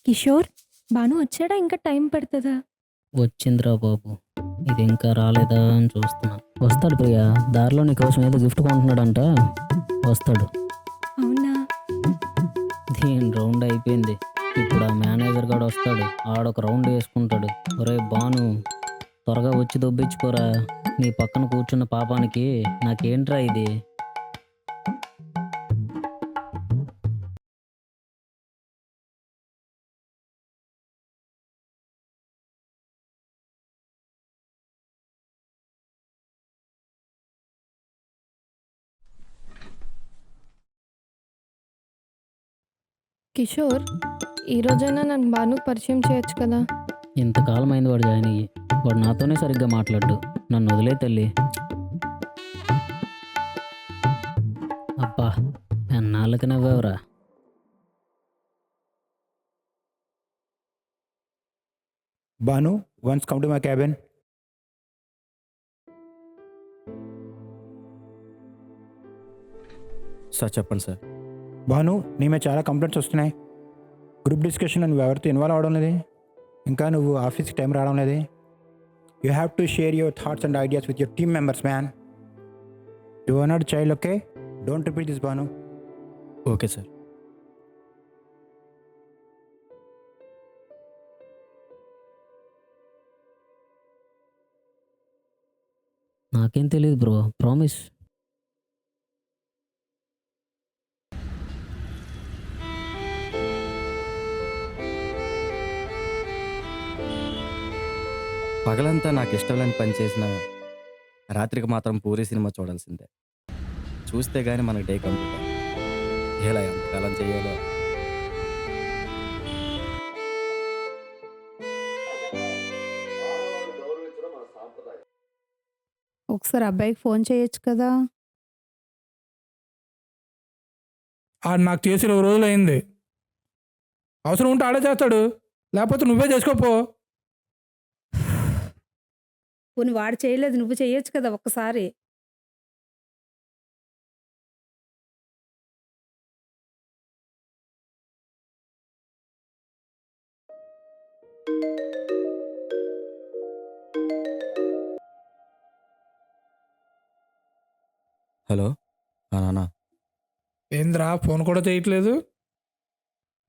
కిషోర్, భాను వచ్చాడా? ఇంకా టైం పడుతుందా? వచ్చిందిరా బాబు, ఇది ఇంకా రాలేదా అని చూస్తున్నా. వస్తాడు ప్రియా, దారిలో నీకోసం ఏదో గిఫ్ట్ కొంటున్నాడంట, వస్తాడు. అవునా? దీని రౌండ్ అయిపోయింది. ఇప్పుడు ఆ మేనేజర్ గాడు వస్తాడు, ఆడొక రౌండ్ వేసుకుంటాడు. ఒరే బాను, త్వరగా వచ్చి దొబ్బించుకోరా. నీ పక్కన కూర్చున్న పాపానికి నాకేంట్రా ఇది. కిషోర్, ఈ రోజైనా నన్ను భానుకు పరిచయం చేయొచ్చు కదా? ఇంతకాలం అయింది వాడు జాయిన్ అయ్యి. వాడు నాతోనే సరిగ్గా మాట్లాడు. నన్ను వదిలే తల్లి. అబ్బా, ఎన్నాళ్ళకి నవ్వావురా. Banu, once come to my cabin. Sir చెప్పండి సార్. భాను, నీ మీద చాలా కంప్లైంట్స్ వస్తున్నాయి. గ్రూప్ డిస్కషన్ నువ్వు ఎవరితో ఇన్వాల్వ్ అవడం లేదు, ఇంకా నువ్వు ఆఫీస్కి టైం రావడం లేదు. You have to share your thoughts and ideas with your team members man. You are not child, okay? Don't repeat this, Bhanu. Okay sir. నాకేం తెలియదు బ్రో, ప్రామిస్. పగలంతా నాకు ఇష్టం లేని పని చేసిన రాత్రికి మాత్రం పూరి సినిమా చూడాల్సిందే. చూస్తే గానీ మనకు డే కంప్లీట్. ఎలా ఎంతకాలం చేయాలో. ఒకసారి అబ్బాయికి ఫోన్ చేయొచ్చు కదా. నాకు చేసి 20 రోజులు అయింది. అవసరం ఉంటే ఆడే చేస్తాడు, లేకపోతే నువ్వే చేసుకోపో. పోనీ వాడు చేయలేదు, నువ్వు చేయొచ్చు కదా ఒక్కసారి. హలో నాన్న. ఏంద్రా ఫోన్ కూడా చేయట్లేదు?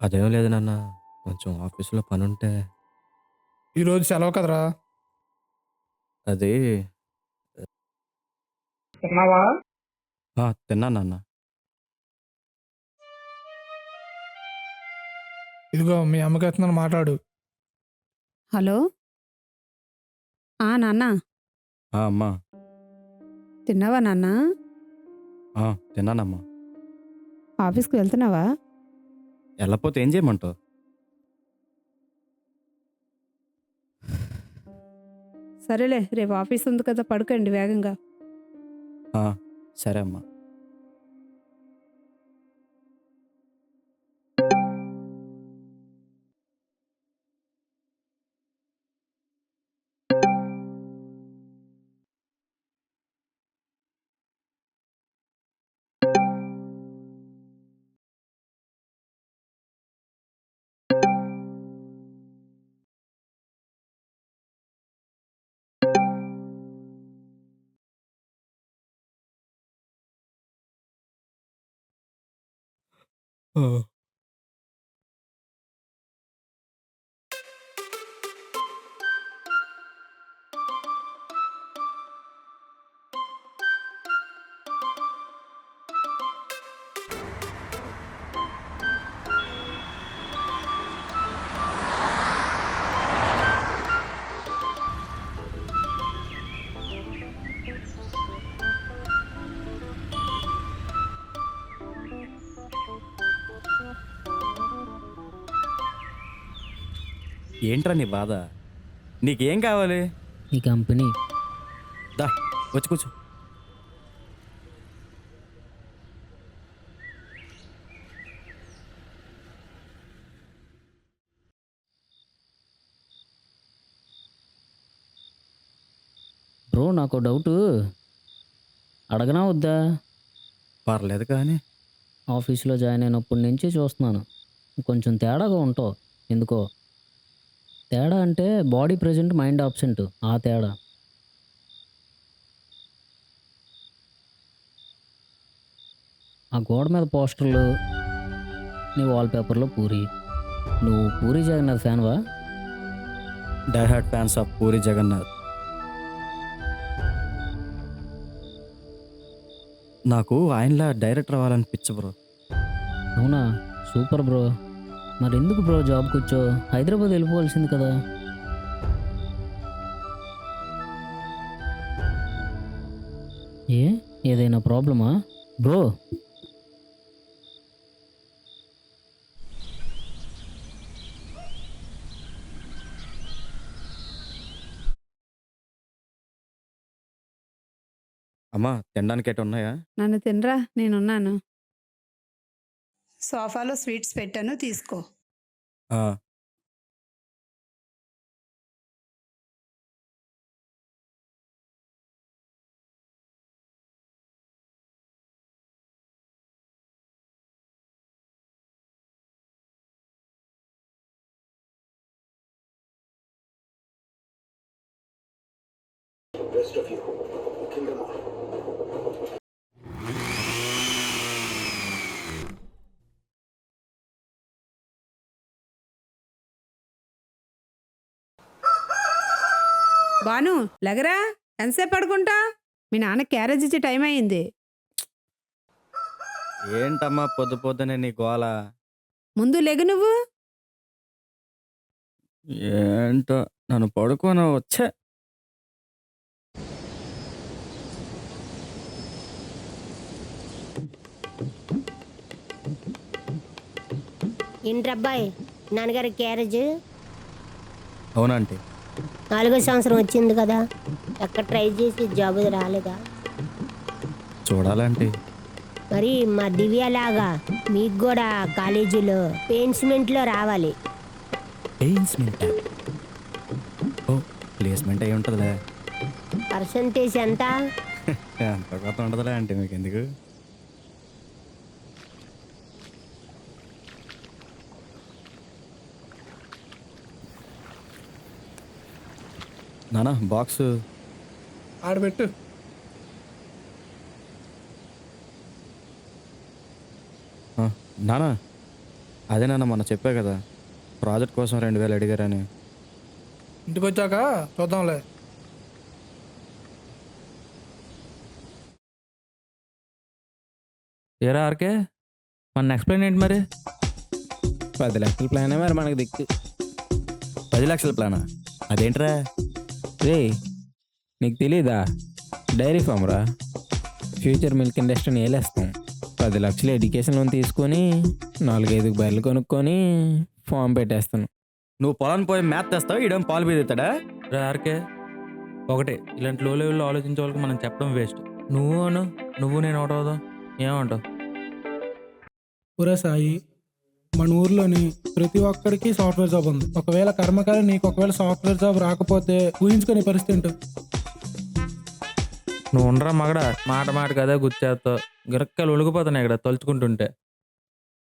అదేం లేదు నాన్న, కొంచెం ఆఫీసులో పని ఉంటే. ఈరోజు సెలవు కదరా. అది తిన్నావా? తిన్నా నాన్న. ఇదిగో మీ అమ్మకి ఎత్తున్నాను, మాట్లాడు. హలో నాన్న, అమ్మా. తిన్నావా నాన్న? తిన్నానమ్మా. ఆఫీస్కి వెళ్తున్నావా? వెళ్ళకపోతే ఏం చేయమంటావు? సరేలే, రేపు ఆఫీస్ ఉంది కదా, పడుకోండి వేగంగా. సరే అమ్మా. ఏంట్రా నీ బాధ? నీకేం కావాలి? ఈ కంపెనీ దా వచ్చి కూర్చో. బ్రో, నాకు డౌట్, అడగనా వద్దా? పర్లేదు కానీ. ఆఫీస్లో జాయిన్ అయినప్పటి నుంచి చూస్తున్నాను, కొంచెం తేడాగా ఉంటావు. ఎందుకో. తేడా అంటే బాడీ ప్రెజెంట్ మైండ్ ఆబ్సెంట్, ఆ తేడా. ఆ గోడ మీద పోస్టర్లు, నీ వాల్పేపర్లో పూరి. నువ్వు పూరి జగన్నాథ్ ఫ్యాన్వా? Die hard fans of Puri Jagannadh. నాకు ఆయనలా డైరెక్టర్ అవ్వాలని పిచ్చి బ్రో. అవునా, సూపర్ బ్రో. మరి ఎందుకు బ్రో జాబ్కి వచ్చో? హైదరాబాద్ వెళ్ళిపోవాల్సింది కదా. ఏదైనా ప్రాబ్లమా బ్రో? అమ్మా తినడానికి ఎటు ఉన్నాయా? నన్ను తినరా, నేనున్నాను. సోఫాలో స్వీట్స్ పెట్టాను, తీసుకో. ఆ, బాను లెగరా, ఎంతసేపు పడుకుంటా? మీ నాన్న క్యారేజ్ ఇచ్చే టైం అయింది. ఏంటమ్మా పొద్దు పొద్దునే నీ గోల? ముందు లెగు నువ్వు. ఏంటో నన్ను పడుకోన వచ్చే. ఏంట్రబ్బాయి, నాన్నగారి క్యారేజ్ అవునంటే 4వ సంవత్సరం వచ్చింది కదా, ఎక్కడ ట్రై చేసి జాబ్ రాలేదా? చూడాలంటే మరి మా దివ్యలాగా మీకు కూడా కాలేజీలో ప్లేస్మెంట్లో రావాలి. ప్లేస్మెంట్. ఓ ప్లేస్మెంట్ అయి ఉంటుందిలే. పర్సంటేజ్ ఎంత? ఎంత కొత్త ఉంటుందిలే అంటే మీకు ఎందుకు. నానా బాక్స్ ఆడబెట్టు. నానా అదే నాన్న మొన్న చెప్పా కదా ప్రాజెక్ట్ కోసం 2000 అడిగారని. ఇంటికి వచ్చాక చూద్దాంలే. ఏరా ఆర్కే, మన నెక్స్ట్ ప్లాన్ ఏంటి మరి? 10 లక్షల ప్లానే మరి మనకు దిక్కు. 10 లక్షల ప్లానా? అదేంట్రా? రే నీకు తెలీదా, డైరీ ఫామ్ రా. ఫ్యూచర్ మిల్క్ ఇండస్ట్రీని ఏలేస్తాం. 10 లక్షలు ఎడ్యుకేషన్ లోన్ తీసుకొని 4-5 బర్రెలు కొనుక్కొని ఫామ్ పెట్టేస్తాను. నువ్వు పొలం పోయి మ్యాథ్ తెస్తావు, ఈడేం పాలు బీదుతాడా? రా ఆర్కే, ఒకటే ఇలాంటి లో లెవెల్లో ఆలోచించే వాళ్ళకి మనం చెప్పడం వేస్ట్. నువ్వు నేను ఒకటి అవుదాం, ఏమంటావు? ఒరే సాయి, మన ఊర్లోని ప్రతి ఒక్కడికి సాఫ్ట్వేర్ జాబ్ ఉంది. ఒకవేళ కర్మకాలి నీకు ఒకవేళ సాఫ్ట్వేర్ జాబ్ రాకపోతే ఊహించుకునే పరిస్థితి ఏంటో. నువ్వు ఉండరా మగడా, మాట కదా గుర్చేస్తావు. గిరక్కలు ఒలిగిపోతున్నాయి ఇక్కడ తలుచుకుంటుంటే.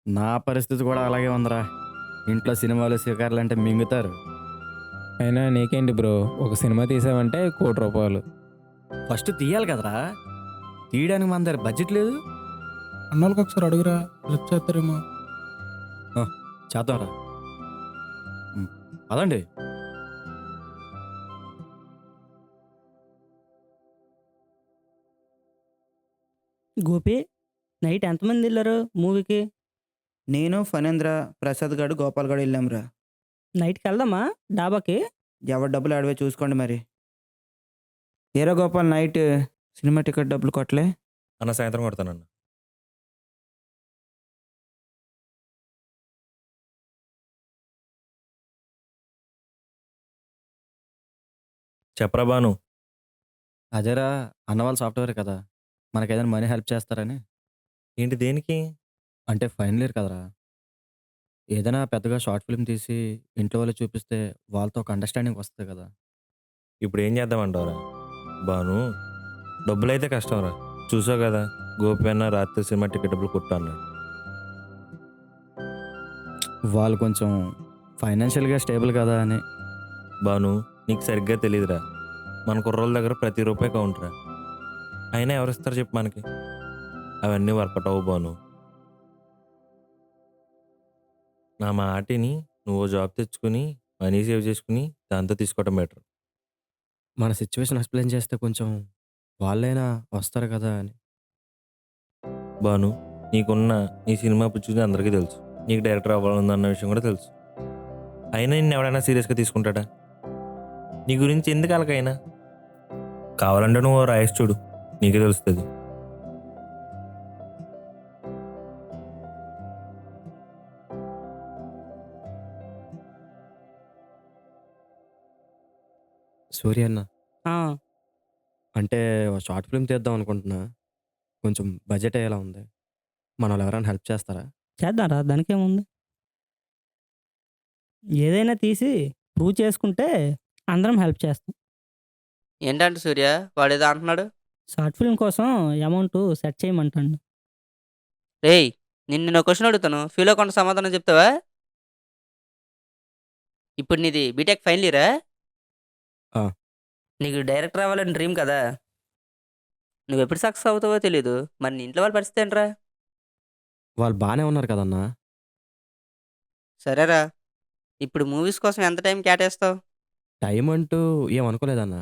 నా పరిస్థితి కూడా అలాగే ఉందిరా. ఇంట్లో సినిమాలు శిఖర్లు అంటే మింగుతారు. అయినా నీకేంటి బ్రో, ఒక సినిమా తీసావంటే 1 కోటి రూపాయలు. ఫస్ట్ తీయాలి కదరా, తీయడానికి మన దగ్గర బడ్జెట్ లేదు. అన్నోళ్ళకి ఒకసారి అడుగురా, హెల్ప్ చేస్తారేమో. చేద్దాంరా, అదండి. గోపి, నైట్ ఎంతమంది వెళ్ళారు మూవీకి? నేను, ఫణేంద్ర, ప్రసాద్ గాడు, గోపాల్ గాడు వెళ్ళాంరా. నైట్కి వెళ్దామా డాబాకి? ఎవరి డబ్బులు ఆడవే చూసుకోండి మరి. ఏరా గోపాల్, నైట్ సినిమా టికెట్ డబ్బులు కొట్టలే? అన్న సాయంత్రం కొడతానన్న. చెప్పరా బాను. అదేరా, అన్న వాళ్ళు సాఫ్ట్వేర్ కదా, మనకి ఏదైనా మనీ హెల్ప్ చేస్తారని. ఏంటి దేనికి? అంటే ఫైనల్ ఇయర్ కదరా, ఏదైనా పెద్దగా షార్ట్ ఫిల్మ్ తీసి ఇంట్లో వాళ్ళు చూపిస్తే వాళ్ళతో ఒక అండర్స్టాండింగ్ వస్తుంది కదా. ఇప్పుడు ఏం చేద్దామంటావురా బాను? డబ్బులైతే కష్టంరా, చూసావు కదా, గోపి అన్న రాత్రి సినిమా టికెట్ డబ్బులు కొట్టు అన్నాడు. వాళ్ళు కొంచెం ఫైనాన్షియల్గా స్టేబుల్ కదా అని. బాను, నీకు సరిగ్గా తెలియదురా. మన కుర్రోళ్ళ దగ్గర ప్రతి రూపాయి కౌంటరా. అయినా ఎవరిస్తారు చెప్పు మనకి? అవన్నీ వర్కౌట్ అవ్వు బాను. నా మాటిని నువ్వు జాబ్ తెచ్చుకుని మనీ సేవ్ చేసుకుని దాంతో తీసుకోవటం బెటర్. మన సిచ్యువేషన్ ఎక్స్ప్లెయిన్ చేస్తే కొంచెం వాళ్ళైనా వస్తారు కదా అని. బాను, నీకున్న నీ సినిమా పిచ్చి అందరికీ తెలుసు. నీకు డైరెక్టర్ అవ్వాలన్న విషయం కూడా తెలుసు. అయినా నిన్ను ఎవడైనా సీరియస్గా తీసుకుంటాడా? నీ గురించి ఎందుకు అలాగైనా? కావాలంటే నువ్వు రాయేసి చూడు, నీకే తెలుస్తుంది. సూర్య అన్న, ఆ, అంటే షార్ట్ ఫిల్మ్ తీద్దాం అనుకుంటున్నా. కొంచెం బడ్జెట్ ఎలా ఉంది? మన వాళ్ళు ఎవరైనా హెల్ప్ చేస్తారా? చేద్దాంరా, దానికేముంది. ఏదైనా తీసి ప్రూవ్ చేసుకుంటే అందరం హెల్ప్ చేస్తాం. ఏంటంటే సూర్య వాడేదో అంటున్నాడు. షార్ట్ ఫిల్మ్ కోసం అమౌంట్ సెట్ చేయమంటాడు. రేయ్, నేను క్వశ్చన్ అడుగుతాను, ఫ్యూలో కొంత సమాధానం చెప్తావా? ఇప్పుడు నీది బీటెక్ ఫైనల్ ఇయరా? ఆ. నీకు డైరెక్టర్ అవ్వాలని డ్రీమ్ కదా. నువ్వు ఎప్పుడు సక్సెస్ అవుతావో తెలీదు. మరి నీ ఇంట్లో వాళ్ళ పరిస్థితి ఏంట్రా? వాళ్ళు బాగానే ఉన్నారు కదన్నా. సరేరా, ఇప్పుడు మూవీస్ కోసం ఎంత టైం కేటాయిస్తావు? టైం అంటూ ఏమనుకోలేదన్నా.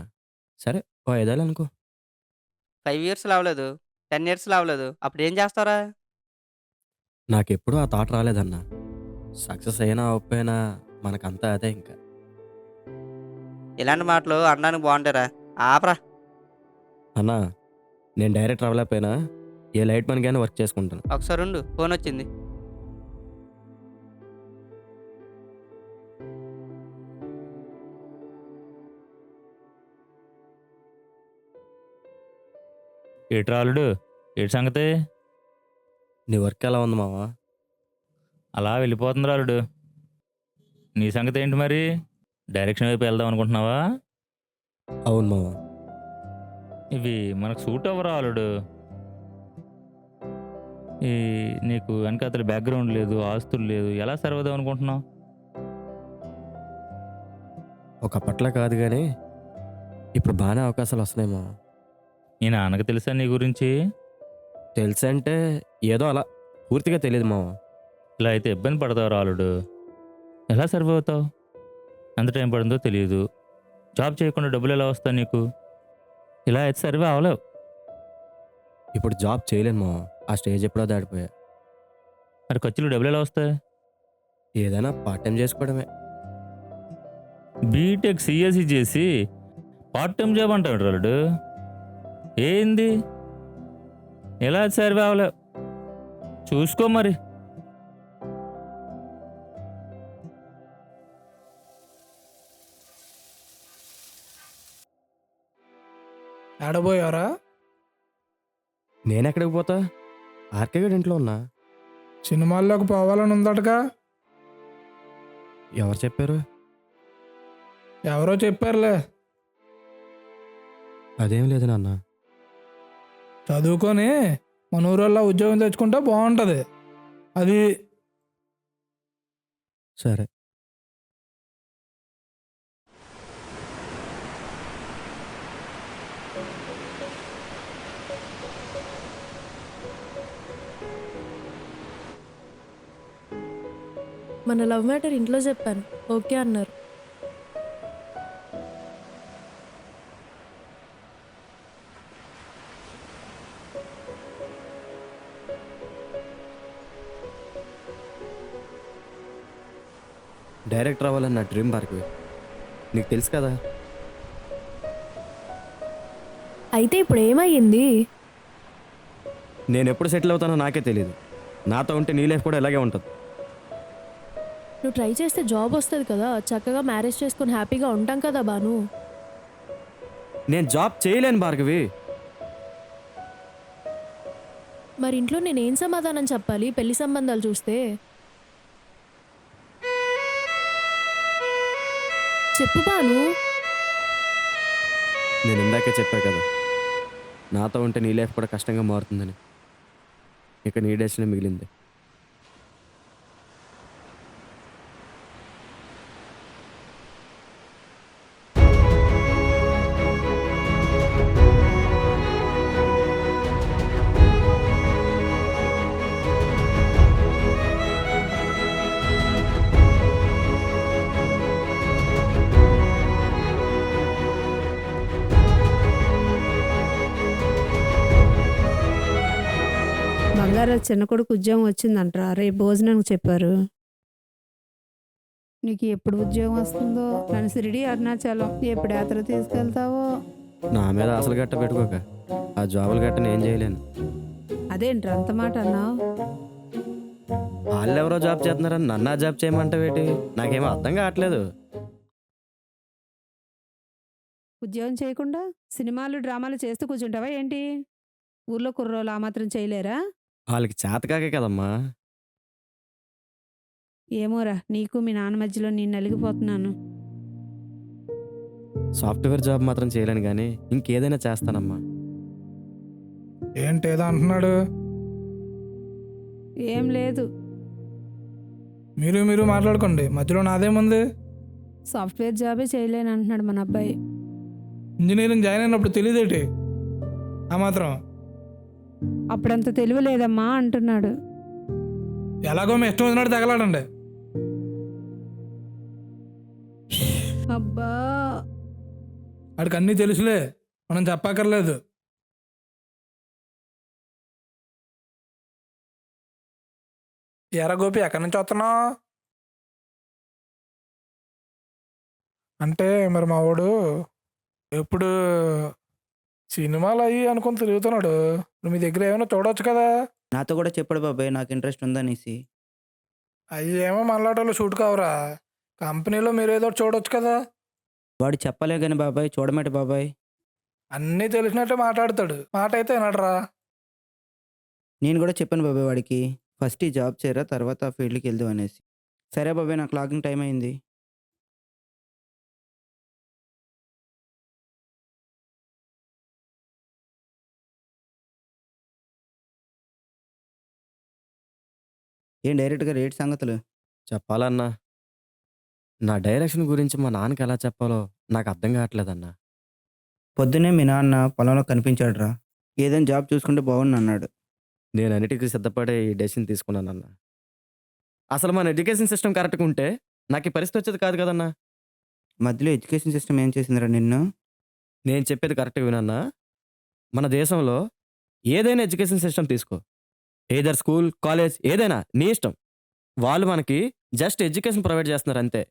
సరే, ఓ 5 ఏళ్ళు అనుకో. 5 years అవ్వలేదు, 10 years అవ్వలేదు, అప్పుడు ఏం చేస్తావురా? నాకెప్పుడూ ఆ థాట్ రాలేదన్నా. సక్సెస్ అయినా అవ్వకపోయినా మనకంతా అదే ఇంకా. ఇలాంటి మాటలు అనడానికి బాగుంటారా? ఆపరా. అన్నా, నేను డైరెక్టర్ అవ్వలేకపోయినా ఏ లైట్ మనకైనా వర్క్ చేసుకుంటాను. ఒకసారి ఉండు, ఫోన్ వచ్చింది. ఏటి రాలుడు, ఏటి సంగతి? నీ వర్క్ ఎలా ఉంది మావా? అలా వెళ్ళిపోతుంది రాలుడు. నీ సంగతి ఏంటి మరి? డైరెక్షన్ వైపు వెళ్దాం అనుకుంటున్నావా? అవును మావా. ఇవి మనకు సూట్ అవ్వరు రాలుడు. ఈ నీకు వెనకాతల బ్యాక్గ్రౌండ్ లేదు, ఆస్తులు లేదు, ఎలా సర్వ్ అవుదాం అనుకుంటున్నావు? ఒకప్పట్లో కాదు కానీ ఇప్పుడు బాగానే అవకాశాలు వస్తున్నాయి మావా. నీ నాన్నకు తెలుసా నీ గురించి? తెలుసంటే ఏదో అలా, పూర్తిగా తెలియదు మావా. ఇలా అయితే ఇబ్బంది పడతావు రాలుడు. ఎలా సర్వ్ అవుతావు? ఎంత టైం పడుతుందో తెలియదు. జాబ్ చేయకుండా డబ్బులు ఎలా వస్తాయి నీకు? ఇలా అయితే సర్వే అవ్వలేవు. ఇప్పుడు జాబ్ చేయలేను మావా, ఆ స్టేజ్ ఎప్పుడో దాటిపోయా. మరి ఖర్చులు డబ్బులు ఎలా వస్తాయి? ఏదైనా పార్ట్ టైం చేసుకోవడమే. బీటెక్ సిఎస్సి చేసి పార్ట్ టైం జాబ్ అంటాడు రాలుడు. ఏంది? ఎలా సర్వే అవ్వలేవు. చూసుకో మరి. ఆడబోయారా? నేనెక్కడికి పోతా? ఆర్కే గడి ఇంట్లో ఉన్నా. సినిమాల్లోకి పోవాలని ఉందటగా. ఎవరు చెప్పారు? ఎవరో చెప్పారులే. అదేం లేదు నాన్న. చదువుకొని మన ఊరోళ్ళ ఉద్యోగం తెచ్చుకుంటే బాగుంటుంది. అది సరే. మన లవ్ మ్యాటర్ ఇంట్లో చెప్పాను, ఓకే అన్నారు. డైరెక్టర్ అవ్వాలని నా డ్రీమ్ భార్గవి, నీకు తెలుసు కదా. అయితే ఇప్పుడు ఏమయ్యింది? నేను ఎప్పుడు సెటిల్ అవుతానో నాకే తెలియదు. నాతో ఉంటే నీ లైఫ్ కూడా ఇలాగే ఉంటుంది. నువ్వు ట్రై చేస్తే జాబ్ వస్తుంది కదా, చక్కగా మ్యారేజ్ చేసుకొని హ్యాపీగా ఉంటాం కదా బాను. నేను జాబ్ చేయలేను భార్గవి. మరి ఇంట్లో నేనేం సమాధానం చెప్పాలి పెళ్లి సంబంధాలు చూస్తే? చెప్పు బాను. నేను ఇందాకే చెప్పా కదా, నాతో ఉంటే నీ లైఫ్ కూడా కష్టంగా మారుతుందని. ఇక నీ డెసిషన్ మిగిలింది. శివారాజ్ చిన్న కొడుకు ఉద్యోగం వచ్చిందంటరా, రేపు భోజనానికి చెప్పారు. నీకు ఎప్పుడు ఉద్యోగం వస్తుందో, నన్ను షిరిడి అరుణాచలం ఎప్పుడు యాత్ర తీసుకెళ్తావో. నా మీద అసలు గట్ట పెట్టుకోక, ఆ జాబులు గట్ట నేను చేయలేను. అదేంట్రా అంత మాట అన్నావు? వాళ్ళు ఎవరో జాబ్ చేస్తున్నారని నన్ను ఆ జాబ్ చేయమంటావేటి? నాకేమో అర్థం కావట్లేదు. ఉద్యోగం చేయకుండా సినిమాలు డ్రామాలు చేస్తూ కూర్చుంటావా ఏంటి? ఊర్లో కుర్రోళ్ళు ఆ మాత్రం చేయలేరా? వాళ్ళకి చేతకాకే కదమ్మా. ఏమోరా, నీకు మీ నాన్న మధ్యలో నేను నలిగిపోతున్నాను. సాఫ్ట్వేర్ జాబ్ మాత్రం చేయలేను కానీ ఇంకేదైనా చేస్తానమ్మా. ఏంటి ఏదో అంటున్నాడు? ఏం లేదు. మీరు మాట్లాడుకోండి, మధ్యలో నాదేముంది? సాఫ్ట్వేర్ జాబే చేయలేను అంటున్నాడు మన అబ్బాయి. ఇంజనీరింగ్ జాయిన్ అయినప్పుడు తెలియదేటి ఆ మాత్రం? అప్పుడంత తెలివి లేదమ్మా అంటున్నాడు. ఎలాగో మీ ఇష్టం వచ్చినట్టు తగలాడండి. అబ్బా, వాడికి అన్నీ తెలుసులే, మనం చెప్పక్కర్లేదు. ఎరా గోపి, ఎక్కడి నుంచి వస్తున్నావు? అంటే మరి మా వాడు ఎప్పుడు సినిమాలు అయ్యి అనుకుని తిరుగుతున్నాడు. నువ్వు మీ దగ్గర ఏమైనా చూడవచ్చు కదా. నాతో కూడా చెప్పాడు బాబాయ్ నాకు ఇంట్రెస్ట్ ఉందనేసి. అవి ఏమో మనలాటోళ్ళు షూట్ కావురా, కంపెనీలో మీరు ఏదో ఒకటి చూడవచ్చు కదా. వాడు చెప్పలే కానీ బాబాయ్, చూడమేట బాబాయ్. అన్నీ తెలిసినట్టే మాట్లాడతాడు, మాట అయితే వినడరా. నేను కూడా చెప్పాను బాబాయ్ వాడికి, ఫస్ట్ ఈ జాబ్ చేయరా, తర్వాత ఆ ఫీల్డ్కి వెళ్దు అనేసి. సరే బాబాయ్, నాకు లాగింగ్ టైం అయింది. ఏం డైరెక్ట్గా రేట్ సంగతులు? చెప్పాలన్నా, నా డైరెక్షన్ గురించి మా నాన్నకి ఎలా చెప్పాలో నాకు అర్థం కావట్లేదన్నా. పొద్దున్నే మీ నాన్న పొలంలో కనిపించాడురా, ఏదైనా జాబ్ చూసుకుంటే బాగుండు అన్నాడు. నేను అన్నిటికీ సిద్ధపడే ఈ డెసిషన్ తీసుకున్నానన్నా. అసలు మన ఎడ్యుకేషన్ సిస్టమ్ కరెక్ట్గా ఉంటే నాకు ఈ పరిస్థితి వచ్చేది కాదు కదన్నా. మధ్యలో ఎడ్యుకేషన్ సిస్టమ్ ఏం చేసిందిరా నిన్ను? నేను చెప్పేది కరెక్ట్గా వినన్నా. మన దేశంలో ఏదైనా ఎడ్యుకేషన్ సిస్టమ్ తీసుకో, ఏదర్ స్కూల్ కాలేజ్ ఏదైనా నీ ఇష్టం, వాళ్ళు మనకి జస్ట్ ఎడ్యుకేషన్ ప్రొవైడ్ చేస్తున్నారు అంతే,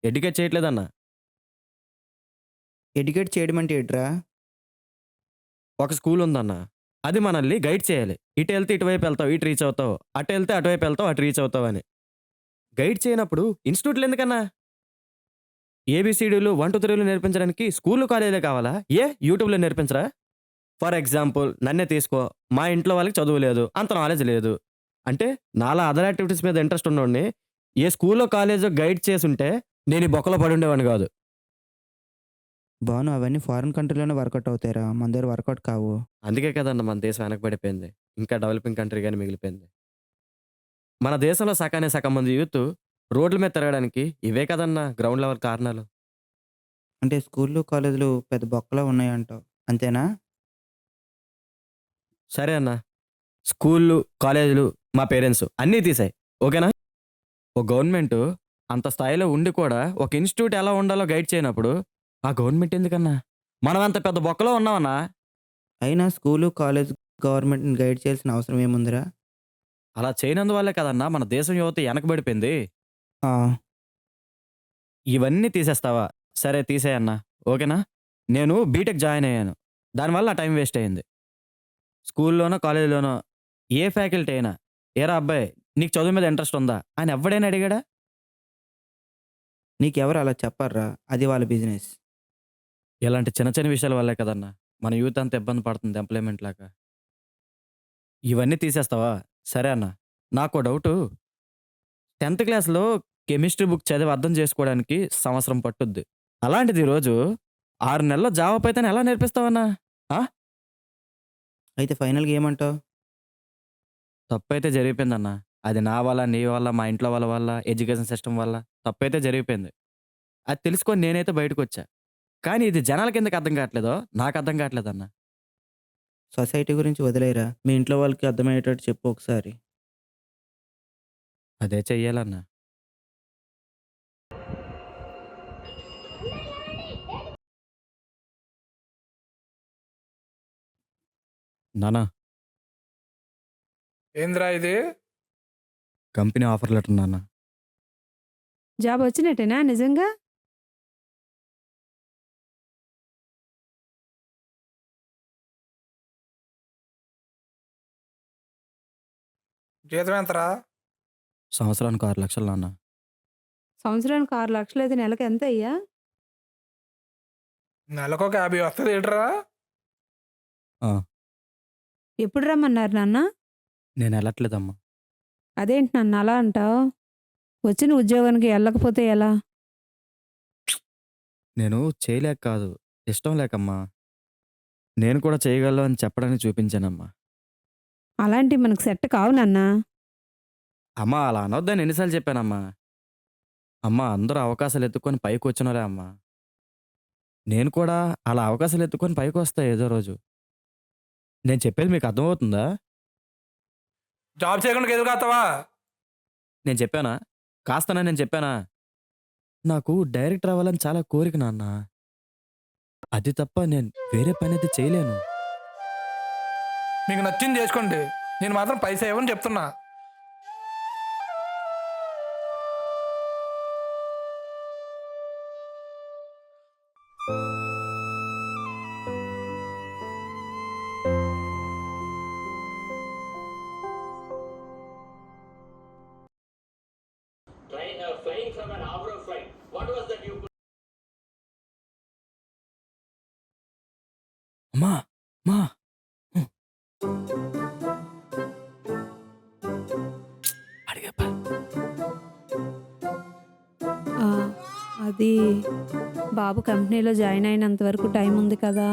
ఎడ్యుకేట్ చేయట్లేదన్నా. ఎడ్యుకేట్ చేయడం అంటే ఏంట్రా? ఒక స్కూల్ ఉందన్నా, అది మనల్ని గైడ్ చేయాలి. ఇటు వెళ్తే ఇటువైపు వెళ్తావు, ఇటు రీచ్ అవుతావు, అటు వెళ్తే అటువైపు వెళ్తావు, అటు రీచ్ అవుతావు అని. గైడ్ చేయనప్పుడు ఇన్స్టిట్యూట్లు ఎందుకన్నా? ఏబిసిడీలు 1 2 3లు నేర్పించడానికి స్కూళ్ళు కాలేజీలే కావాలా? ఏ యూట్యూబ్లో నేర్పించరా? ఫర్ ఎగ్జాంపుల్ నన్నే తీసుకో, మా ఇంట్లో వాళ్ళకి చదువు లేదు, అంత నాలెడ్జ్ లేదు అంటే నాలా అదర్ యాక్టివిటీస్ మీద ఇంట్రెస్ట్ ఉన్నోడిని ఏ స్కూల్లో కాలేజో గైడ్ చేసుంటే నేను ఈ బొక్కలో పడి ఉండేవాడిని కాదు. బాను, అవన్నీ ఫారిన్ కంట్రీలోనే వర్కౌట్ అవుతాయిరా, మన దగ్గర వర్కౌట్ కావు. అందుకే కదన్న మన దేశం వెనకబడిపోయింది, ఇంకా డెవలపింగ్ కంట్రీగానే మిగిలిపోయింది. మన దేశంలో సగానే సగం మంది యూత్ రోడ్ల మీద తిరగడానికి ఇవే కదన్న గ్రౌండ్ లెవెల్ కారణాలు. అంటే స్కూళ్ళు కాలేజీలు పెద్ద బొక్కలా ఉన్నాయంటావు, అంతేనా? సరే అన్న, స్కూళ్ళు కాలేజీలు మా పేరెంట్స్ అన్నీ తీసాయి, ఓకేనా? ఓ గవర్నమెంట్ అంత స్థాయిలో ఉండి కూడా ఒక ఇన్స్టిట్యూట్ ఎలా ఉండాలో గైడ్ చేయనప్పుడు ఆ గవర్నమెంట్ ఎందుకన్నా? మనం అంత పెద్ద బొక్కలో ఉన్నామన్నా. అయినా స్కూలు కాలేజ్ గవర్నమెంట్ని గైడ్ చేయాల్సిన అవసరం ఏముందిరా? అలా చేయనందువల్లే కదన్నా మన దేశం యువత వెనకబడిపోయింది. ఇవన్నీ తీసేస్తావా? సరే తీసేయన్నా, ఓకేనా? నేను బీటెక్ జాయిన్ అయ్యాను, దానివల్ల నా టైం వేస్ట్ అయ్యింది. స్కూల్లోనో కాలేజీలోనో ఏ ఫ్యాకల్టీ అయినా ఏరా అబ్బాయి నీకు చదువు మీద ఇంట్రెస్ట్ ఉందా అని ఎవడైనా అడిగాడా? నీకెవరు అలా చెప్పారా, అది వాళ్ళ బిజినెస్. ఇలాంటి చిన్న చిన్న విషయాల వల్లే కదన్నా మన యూత్ అంత ఇబ్బంది పడుతుంది ఎంప్లాయ్మెంట్ లాక. ఇవన్నీ తీసేస్తావా? సరే అన్న, నాకు డౌటు. 10th క్లాస్లో కెమిస్ట్రీ బుక్ చదివి అర్థం చేసుకోవడానికి సంవత్సరం పట్టుద్ది, అలాంటిది ఈరోజు 6 నెలల్లో జావా పైథాన్ ఎలా నేర్పిస్తావన్నా? అయితే ఫైనల్గా ఏమంటావు? తప్పైతే జరిగిపోయిందన్న, అది నా వల్ల, నీ వల్ల, మా ఇంట్లో వాళ్ళ వల్ల, ఎడ్యుకేషన్ సిస్టమ్ వల్ల తప్పైతే జరిగిపోయింది. అది తెలుసుకొని నేనైతే బయటకు వచ్చా, కానీ ఇది జనాలకి ఎందుకు అర్థం కావట్లేదో నాకు అర్థం కావట్లేదన్న. సొసైటీ గురించి వదిలేరా, మీ ఇంట్లో వాళ్ళకి అర్థమయ్యేటట్టు చెప్పు ఒకసారి. అదే చెయ్యాలన్నా. నానా ఏంద్రా ఇది? కంపెనీ ఆఫర్ లెటర్ నాన్న. జాబ్ వచ్చినట్టేనా నిజంగా? జీతం ఎంతరా? సంవత్సరానికి 6 లక్షలు నాన్న. సంవత్సరానికి 6 లక్షలు అయితే నెలకు ఎంత అయ్యా? నెలకు ఒక 50 వస్తుంది ఏంట్రా? ఎప్పుడు రమ్మన్నారు నాన్న? నేను వెళ్ళట్లేదమ్మా. అదేంటి నన్ను అలా అంటావు? వచ్చిన ఉద్యోగానికి వెళ్ళకపోతే ఎలా? నేను చేయలేక కాదు, ఇష్టం లేకమ్మా. నేను కూడా చేయగలను అని చెప్పడానికి చూపించానమ్మా. అలాంటివి మనకు సెట్ కావు నాన్న. అమ్మా అలా అనొద్దని ఎన్నిసార్లు చెప్పానమ్మా. అమ్మా అందరూ అవకాశాలు ఎత్తుకొని పైకి వచ్చినోరే అమ్మా. నేను కూడా అలా అవకాశాలు ఎత్తుకొని పైకి వస్తా ఏదో రోజు. నేను చెప్పేది మీకు అర్థమవుతుందా? జాబ్ చేయకుండా ఎదురు కాస్తావా? నేను చెప్పానా? కాస్తానా నేను చెప్పానా? నాకు డైరెక్టర్ అవ్వాలని చాలా కోరిక నాన్న. అది తప్ప నేను వేరే పని అయితే చేయలేను. మీకు నచ్చింది చేసుకోండి, నేను మాత్రం పైసా ఇవ్వని చెప్తున్నా. అమ్మా మా అడిగప్ప ఆ, అది బాబు కంపెనీలో జాయిన్ అయినంత వరకు టైం ఉంది కదా.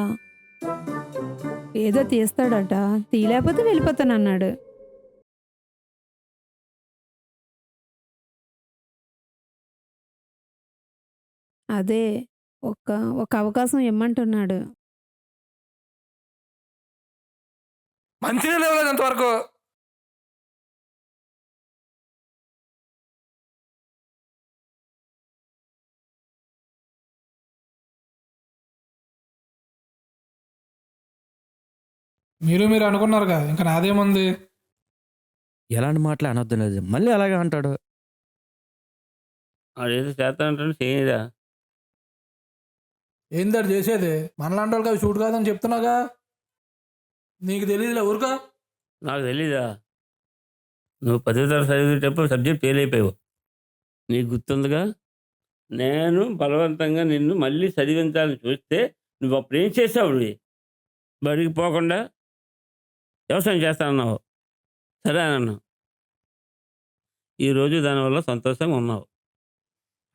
ఏదో తీస్తాడట, తీయలేకపోతే వెళ్ళిపోతానన్నాడు. అదే ఒక ఒక అవకాశం ఇమ్మంటున్నాడు. మంచిగా లేవలేదు అంతవరకు. మీరు అనుకున్నారుగా, ఇంకా నాదేముంది? ఎలాంటి మాటలు అనొద్దు లేదు, మళ్ళీ అలాగే అంటాడు. అదేదో చేస్తానంటే చేయదా? ఏందాడు చేసేది? మనలాంటి వాళ్ళకి అవి షూట్ కాదని చెప్తున్నాగా. నీకు తెలియదులే, ఊరుకా. నాకు తెలీదా? నువ్వు 10వ తరగతి చదివేటప్పుడు సబ్జెక్ట్ ఫెయిల్ అయిపోయావు. నీకు గుర్తుందిగా? నేను బలవంతంగా నిన్ను మళ్ళీ చదివించాలని చూస్తే నువ్వు అప్పుడు ఏం చేసావు? బడికి పోకుండా వ్యవసాయం చేస్తానన్నావు. సరే అన్నావు. ఈరోజు దానివల్ల సంతోషంగా ఉన్నావు.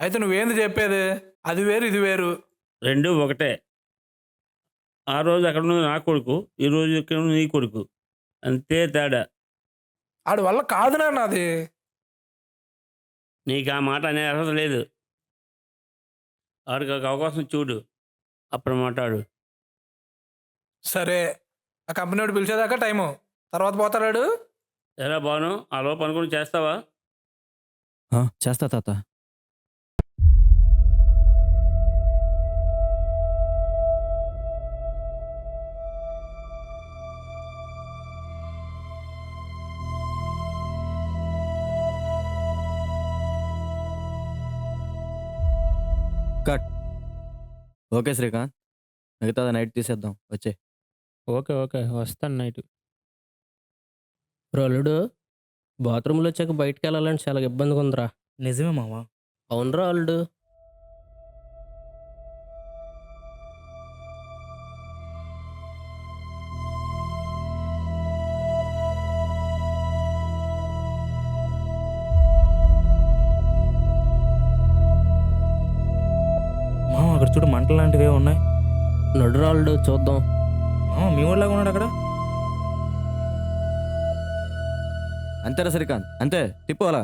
అయితే నువ్వేంది చెప్పేది? అది వేరు, ఇది వేరు. రెండు ఒకటే. ఆ రోజు అక్కడ ఉన్నది నా కొడుకు, ఈ రోజు ఇక్కడ ఉన్నది నీ కొడుకు, అంతే తేడా. ఆడి వల్ల కాదు నాన్న అది. నీకు ఆ మాట అనే అర్హత లేదు. వాడికి ఒక అవకాశం చూడు, అప్పుడు మాట్లాడు. సరే, ఆ కంపెనీ వాడు పిలిచేదాకా టైము, తర్వాత పోతాడు. ఎలా బాను, ఆ లోపు అనుకుని చేస్తావా? చేస్తా తాత. కట్. ఓకే శ్రీకాంత్, మిగతాది నైట్ తీసేద్దాం. వచ్చే. ఓకే ఓకే వస్తాను నైట్. రోలుడు బాత్రూంలో వచ్చాక బయటికి వెళ్ళాలంటే చాలా ఇబ్బందిగా ఉందిరా. నిజమే మావా. అవునరా అల్లుడు. మామ అక్కడ చూడు, మంటలు లాంటివి ఉన్నాయి. నడురాళ్ళు చూద్దాం. మామ మీ ఊళ్ళగా ఉన్నాడు అక్కడ. అంతేరా శ్రీకాంత్, అంతే. తిప్పు అలా,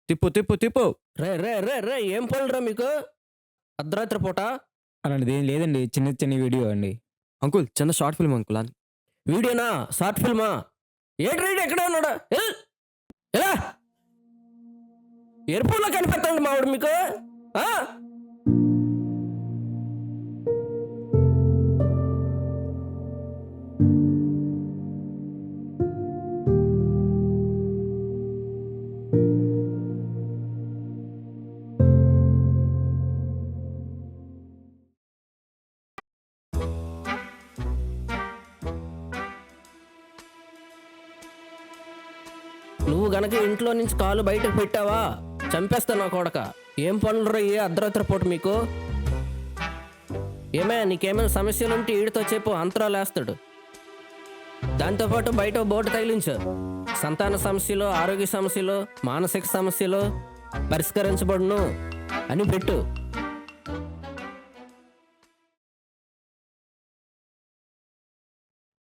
తిప్పు తిప్పు తిప్పు. రే రే రే రే ఏం పనులురా మీకు అర్ధరాత్రి పూట? అలాంటిది ఏం లేదండి, చిన్న చిన్న వీడియో అండి. అంకుల్ చిన్న షార్ట్ ఫిల్మ్ అంకుల్. వీడియోనా? షార్ట్ ఫిల్మా? ఏంటి రైడ్ ఎక్కడే ఉన్నాడా? ఎలా ఎయిర్పోర్ట్లో కనిపెట్టండి మావాడు మీకు. నువ్వు గనక ఇంట్లో నుంచి కాలు బయటకు పెట్టావా చంపేస్తా నా కొడక. ఏం పనులు రా ఏ అర్ధరాత్రి పూట మీకు? ఏమే నీకేమైనా సమస్యలు ఉంటే ఈడితో చెప్పు, అంతరాలు వేస్తాడు. దాంతోపాటు బయట బోటు తగిలించు. సంతాన సమస్యలు, ఆరోగ్య సమస్యలు, మానసిక సమస్యలు పరిష్కరించబడును అని పెట్టు.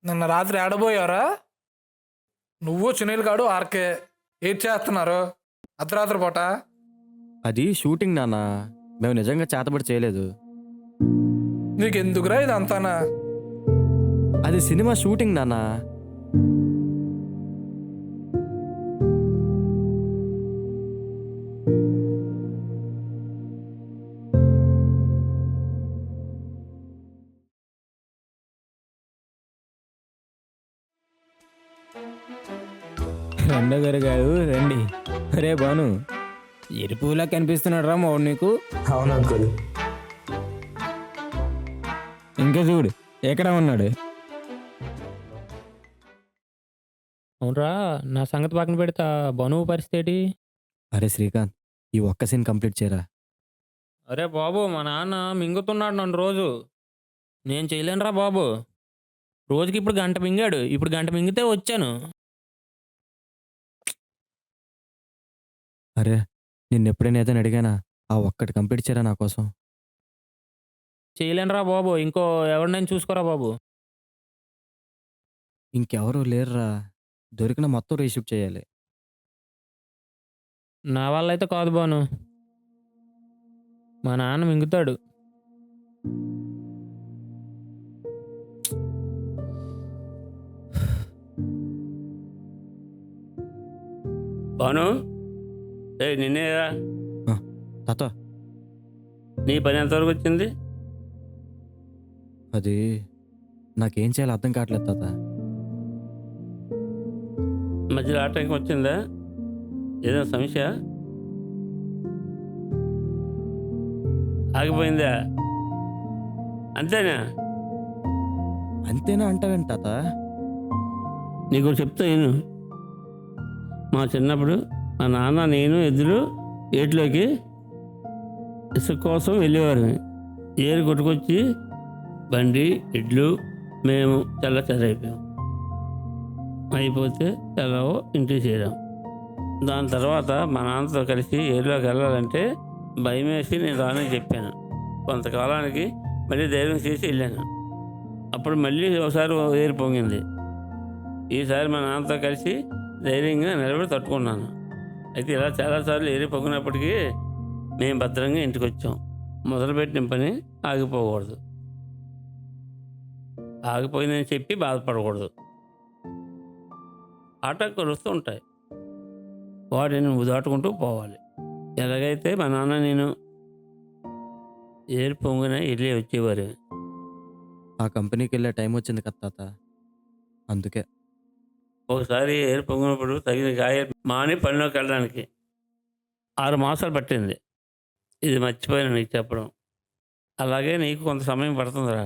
నిన్న రాత్రి ఆడబోయారా నువ్వు సునీల్ గాడు ఆర్కే? ఏం చేస్తున్నారు అర్ధరాత్రి పూట? అది షూటింగ్ నాన్న, మేము నిజంగా చేతబడి చేయలేదు. నీకెందుకురా ఇదంతానా? అది సినిమా షూటింగ్ నాన్న. రెండో గారు గారు రండి. రే బాను, ఎరుపులా కనిపిస్తున్నాడు రా మోడు నీకు. అవును అంకుల్. ఇంకా చూడు ఎక్కడ ఉన్నాడు. అవునరా, నా సంగతి పక్కన పెడతా, బనువు పరిస్థితి. అరే శ్రీకాంత్, ఈ ఒక్క సీన్ కంప్లీట్ చేయరా. అరే బాబు, మా నాన్న మింగుతున్నాడు నన్ను రోజు. నేను చేయలేనురా బాబు. రోజుకి ఇప్పుడు గంట మింగాడు, ఇప్పుడు గంట మింగితే వచ్చాను. అరే నిన్ను ఎప్పుడైనా ఏదైనా అడిగానా? ఆ ఒక్కటి కంప్లీట్ చేయరా నా కోసం. చేయలేనురా బాబు, ఇంకో ఎవరినైనా చూసుకోరా బాబు. ఇంకెవరూ లేరురా, దొరికిన మొత్తం రీషూట్ చేయాలి. నా వల్ల అయితే కాదు బాను, మా నాన్న మింగుతాడు. బాను, నిన్నేరా తాత, నీ పని ఎంతవరకు వచ్చింది? అది నాకేం చేయాలో అర్థం కావట్లేదు తాత. మధ్యలో ఆటంకం వచ్చిందా? ఏదైనా సమస్య ఆగిపోయిందా? అంతేనా? అంతేనా అంటావేంటి తాత? నీకు చెప్తా నేను. మా చిన్నప్పుడు మా నాన్న నేను ఎద్దులు ఏట్లోకి ఇసుక కోసం వెళ్ళేవారు. ఏరు కొట్టుకొచ్చి బండి ఎడ్లు మేము చల్లచెదరైపోయాం. అయిపోతే ఎలాగో ఇంటికి చేరాం. దాని తర్వాత మా నాన్నతో కలిసి ఏరులోకి వెళ్ళాలంటే భయం వేసి నేను రానని చెప్పాను. కొంతకాలానికి మళ్ళీ ధైర్యం చేసి వెళ్ళాను. అప్పుడు మళ్ళీ ఒకసారి ఏరు పొంగింది. ఈసారి మా నాన్నతో కలిసి ధైర్యంగా నిలబడి తట్టుకున్నాను. అయితే ఇలా చాలాసార్లు ఏరి పొంగినప్పటికీ మేము భద్రంగా ఇంటికి వచ్చాం. మొదలుపెట్టిన పని ఆగిపోకూడదు, ఆగిపోయిందని చెప్పి బాధపడకూడదు. ఆటంకాలు వస్తూ ఉంటాయి, వాటిని నువ్వు దాటుకుంటూ పోవాలి. ఎలాగైతే మా నాన్న నేను ఏరు పొంగిన వెళ్ళి వచ్చేవారు. ఆ కంపెనీకి వెళ్ళే టైం వచ్చింది కదా తాత, అందుకే. ఒకసారి ఏరు పొంగినప్పుడు తగిన గాయం మాని పనిలోకి వెళ్ళడానికి 6 మాసాలు పట్టింది. ఇది మర్చిపోయాను నీకు చెప్పడం. అలాగే నీకు కొంత సమయం పడుతుందిరా.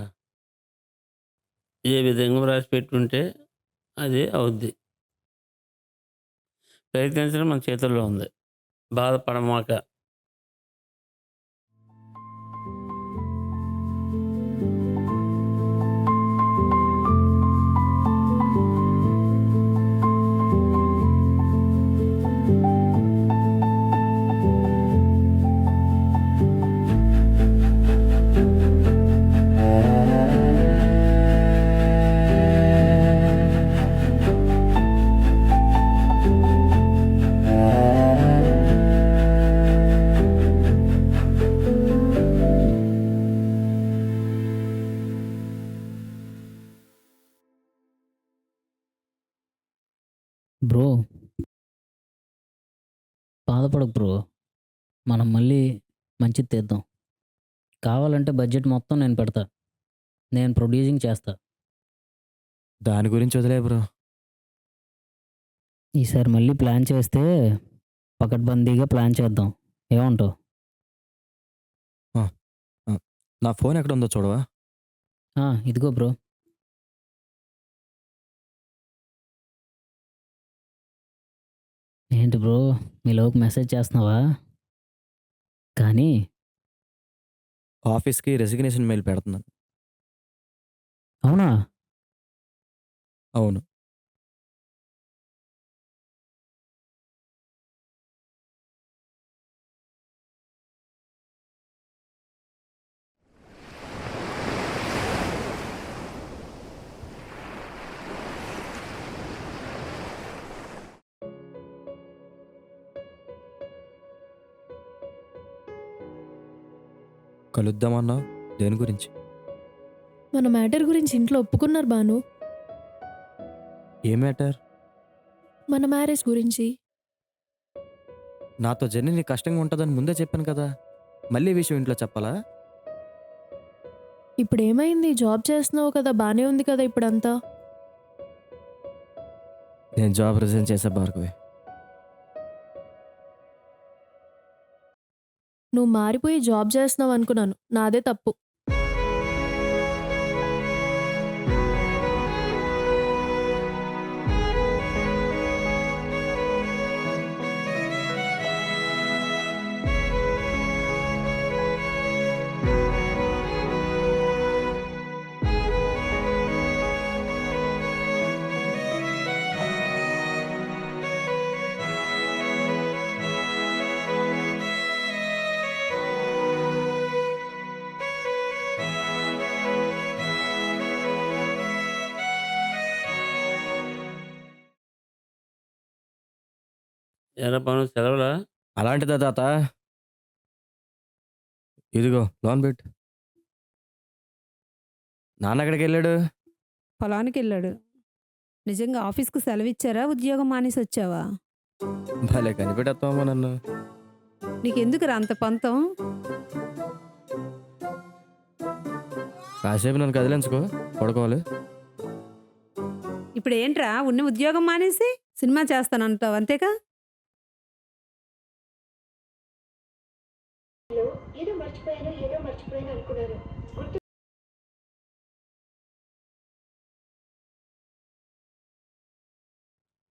ఏ విధంగా రాసి పెట్టుంటే అది అవుద్ది. ప్రయత్నించడం మన చేతుల్లో ఉంది. బాధపడమాక. బ్రో, బాధపడకు బ్రో, మనం మళ్ళీ మంచిది తెద్దాం. కావాలంటే బడ్జెట్ మొత్తం నేను పెడతా, నేను ప్రొడ్యూసింగ్ చేస్తా. దాని గురించి వదిలే బ్రో. ఈసారి మళ్ళీ ప్లాన్ చేస్తే పకడ్బందీగా ప్లాన్ చేద్దాం, ఏమంటావు? నా ఫోన్ ఎక్కడ ఉందో చూడవా? ఇదిగో బ్రో. ఏంటి బ్రో మీలోకి మెసేజ్ చేస్తున్నావా? కానీ ఆఫీస్కి రెసిగ్నేషన్ మెయిల్ పెడుతున్నాను. అవునా? అవును. కలుద్దామన్నావు దేని గురించి? మన మ్యాటర్ గురించి ఇంట్లో ఒప్పుకున్నారు బాను. ఏ మ్యాటర్? మన మ్యారేజ్ గురించి. నాతో జర్నీ నీకు కష్టంగా ఉంటుందని ముందే చెప్పాను కదా, మళ్ళీ ఈ విషయం ఇంట్లో చెప్పాలా? ఇప్పుడు ఏమైంది? జాబ్ చేస్తున్నావు కదా, బానే ఉంది కదా ఇప్పుడంతా. నేను జాబ్ రిజైన్ చేసే భార్గవి. నువ్వు మారిపోయి జాబ్ చేస్తున్నావు అనుకున్నాను. నాదే తప్పు. ఎరా పవన్ సెలవులా? అలాంటిదా తాత? ఇదిగో లోన్ పెట్టు. నాన్న ఎక్కడికి వెళ్ళాడు? పొలానికి వెళ్ళాడు. నిజంగా ఆఫీస్కు సెలవు ఇచ్చారా? ఉద్యోగం మానేసి వచ్చావా? భలే కనిపెట్టేస్తామా నన్ను. నీకెందుకురా అంత పంతం? కాసేపు నన్ను కదిలించుకో, పడుకోవాలి. ఇప్పుడు ఏంట్రా ఉన్న ఉద్యోగం మానేసి సినిమా చేస్తానంటావు అంతేగా?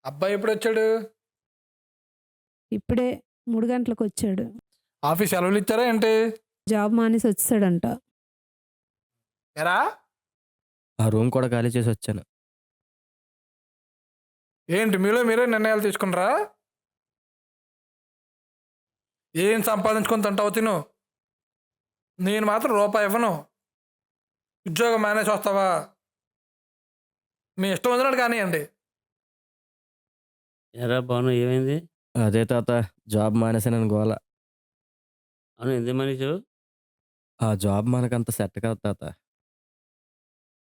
అబ్బాయి ఎప్పుడు వచ్చాడు? ఇప్పుడే 3 గంటలకు వచ్చాడు. ఆఫీస్ సెలవులు ఇచ్చారా ఏంటి? జాబ్ మానేసి వచ్చాడంట. ఎరా ఆ రూమ్ కూడా ఖాళీ చేసి వచ్చాను. ఏంటి మీలో మీరే నిర్ణయాలు తీసుకున్నారా? ఏం సంపాదించుకొని తింటావు తిను, నేను మాత్రం రూపాయి ఇవ్వను. ఉద్యోగం మేనేజ్ వస్తావా? మీ ఇష్టం వదిలినట్టు కానివ్వండి. ఎరా పవన్ ఏమైంది? అదే తాత, జాబ్ మానేసానని గోల. అవును, ఎందుకు మనిషి? ఆ జాబ్ మనకంత సెట్ కాదు తాత.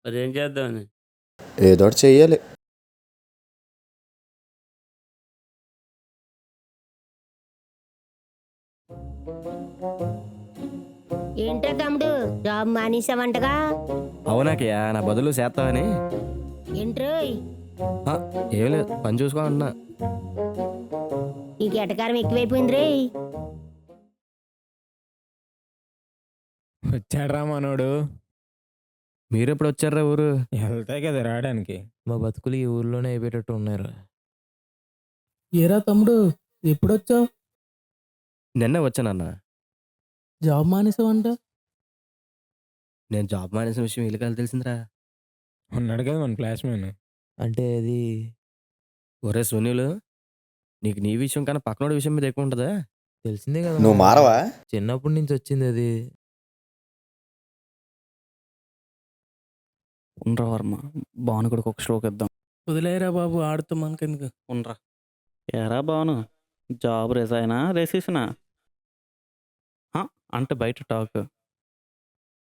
మరి ఏం చేద్దామని? ఏదో ఒకటి చెయ్యాలి. ఏంట్రా తమ్ముడు జాబ్ మానేసావంటగా? అవునాకయ్యా, నా బదులు చేస్తావని. ఏంట్రోయ్ ఆ, ఏం లేదు, పని చూసుకో అన్నా. నీకు ఎటకారం ఎక్కువైపోయింది రే. వచ్చాడ్రా మనోడు. మీరెప్పుడు వచ్చారా ఊరు? వెళ్తాయి కదా రావడానికి. మా బతుకులు ఈ ఊర్లోనే అయిపోయేటట్టు ఉన్నారు. ఏరా తమ్ముడు ఎప్పుడొచ్చావు? నిన్నే వచ్చానన్నా. జాబ్ మానేసావంట? నేను జాబ్ మానేసిన విషయం వీళ్ళకి తెలిసిందిరా. ఉన్నాడు కదా మన క్లాస్మేన్. అంటే అది ఒరే సునీలు, నీకు నీ విషయం కన్నా పక్కనోడి విషయం మీద ఎక్కువ ఉంటుందా? తెలిసిందే కదా, నువ్వు మారవా? చిన్నప్పటి నుంచి వచ్చింది అది. ఉండరా వర్మ, భాను కూడా ఒక స్ట్రోక్ ఇద్దాం. వదిలేరా బాబు, ఆడుతూ మనకెందుకు. ఉండరా. ఎరా భాను, జాబ్ రిజైనా రేసేసినా? అంటే బయట టాక్.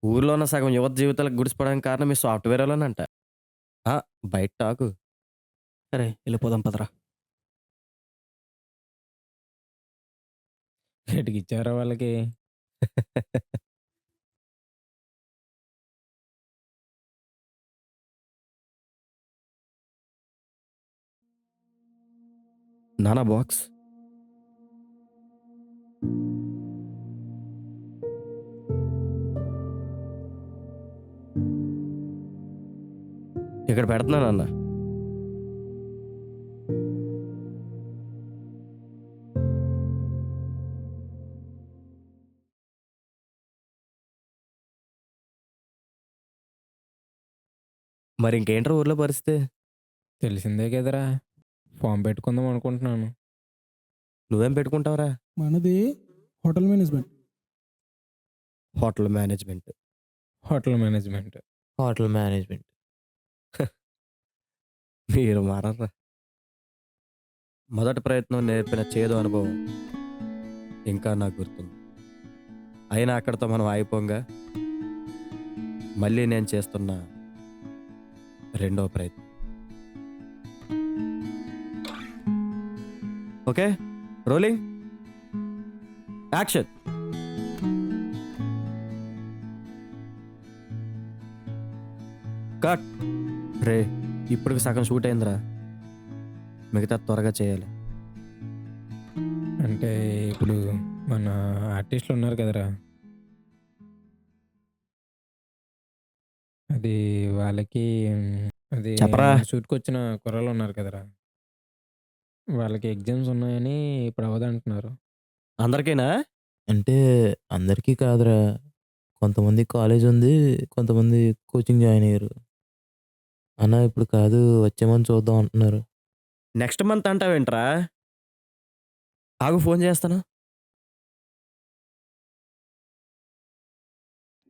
ఊర్లో ఉన్న సగం యువత జీవితాలకు గుడిసిపోవడానికి కారణం మీ సాఫ్ట్వేర్ వాళ్ళనంట. బయట టాకు. సరే వెళ్ళిపోదాం పదరా. ఎటుకి ఇచ్చారా వాళ్ళకి? నానా బాక్స్. ఇక్కడ పెడుతున్నాను అన్న. మరి ఇంకేంట్రా ఊర్లో పరిస్థితి? తెలిసిందే కదరా, ఫామ్ పెట్టుకుందాం అనుకుంటున్నాను. నువ్వేం పెట్టుకుంటావురా? మనది hotel management. Hotel management. Hotel management. Hotel management. మీరు మారరా. మొదటి ప్రయత్నం నేర్పిన చేదు అనుభవం ఇంకా నాకు గుర్తుంది. అయినా అక్కడితో మనం ఆగిపోంగా మళ్ళీ నేను చేస్తున్న రెండో ప్రయత్నం. Okay, rolling, action. కట్. రే, ఇప్పటికి సగం షూట్ అయిందిరా, మిగతా త్వరగా చేయాలి. అంటే ఇప్పుడు మన ఆర్టిస్టులు ఉన్నారు కదరా, అది వాళ్ళకి అది చెప్పరా. షూట్కి వచ్చిన కుర్రాళ్ళు ఉన్నారు కదరా, వాళ్ళకి ఎగ్జామ్స్ ఉన్నాయని ఇప్పుడు అవ్వదంటున్నారు. అందరికీనా? అంటే అందరికీ కాదురా, కొంతమంది కాలేజ్ ఉంది, కొంతమంది కోచింగ్ జాయిన్ అయ్యారు. అన్న ఇప్పుడు కాదు, వచ్చే మంత్ చూద్దాం అంటున్నారు. నెక్స్ట్ మంత్ అంటావేంట్రా? ఆగు, ఫోన్ చేస్తాను.